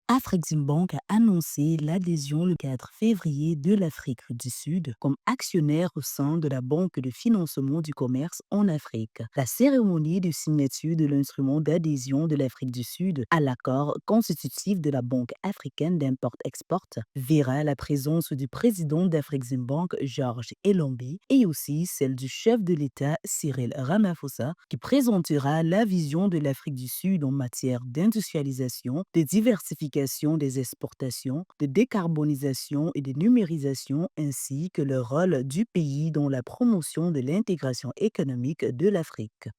Afreximbank a annoncé l'adhésion le 4 février de l'Afrique du Sud comme actionnaire au sein de la Banque de financement du commerce en Afrique. La cérémonie de signature de l'instrument d'adhésion de l'Afrique du Sud à l'accord constitutif de la Banque africaine d'import-export verra la présence du président d'Afreximbank, Georges Elombi, et aussi celle du chef de l'État, Cyril Ramaphosa, qui présentera la vision de l'Afrique du Sud en matière d'industrialisation, de diversification des exportations, de décarbonisation et de numérisation, ainsi que le rôle du pays dans la promotion de l'intégration économique de l'Afrique.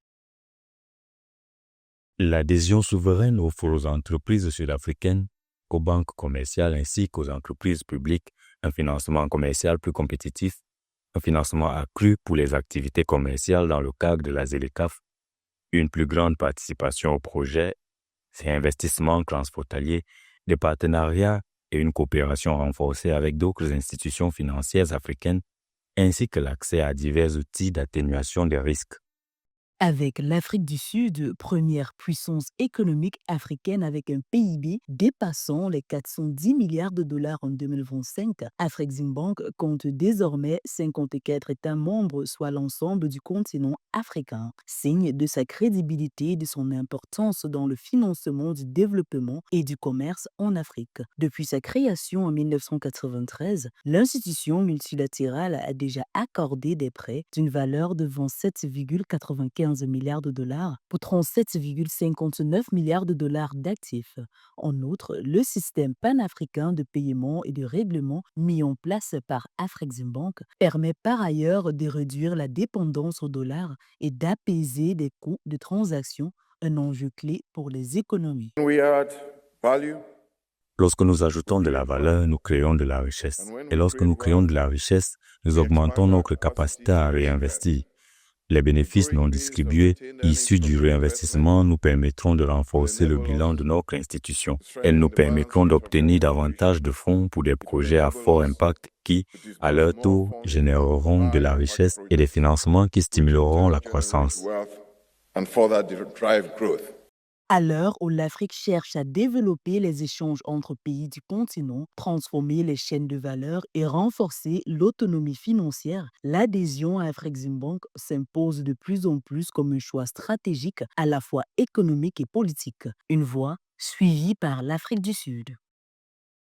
L'adhésion souveraine offre aux entreprises sud-africaines, aux banques commerciales ainsi qu'aux entreprises publiques un financement commercial plus compétitif, un financement accru pour les activités commerciales dans le cadre de la ZLECAf, une plus grande participation au projet, ces investissements transfrontaliers, des partenariats et une coopération renforcée avec d'autres institutions financières africaines, ainsi que l'accès à divers outils d'atténuation des risques. Avec l'Afrique du Sud, première puissance économique africaine avec un PIB dépassant les 410 milliards de dollars en 2025, Afreximbank compte désormais 54 États membres, soit l'ensemble du continent africain. Signe de sa crédibilité et de son importance dans le financement du développement et du commerce en Afrique. Depuis sa création en 1993, l'institution multilatérale a déjà accordé des prêts d'une valeur de 27,95 milliards de dollars pour 37,59 milliards de dollars d'actifs. En outre, le système panafricain de paiement et de règlement mis en place par Afreximbank permet par ailleurs de réduire la dépendance au dollar et d'apaiser les coûts de transaction, un enjeu clé pour les économies. We add value, Lorsque nous ajoutons de la valeur, nous créons de la richesse. Et lorsque nous créons de la richesse, nous augmentons notre capacité à réinvestir. Les bénéfices non distribués issus du réinvestissement nous permettront de renforcer le bilan de notre institution. Elles nous permettront d'obtenir davantage de fonds pour des projets à fort impact qui, à leur tour, généreront de la richesse et des financements qui stimuleront la croissance. À l'heure où l'Afrique cherche à développer les échanges entre pays du continent, transformer les chaînes de valeur et renforcer l'autonomie financière, l'adhésion à Afreximbank s'impose de plus en plus comme un choix stratégique à la fois économique et politique. Une voie suivie par l'Afrique du Sud.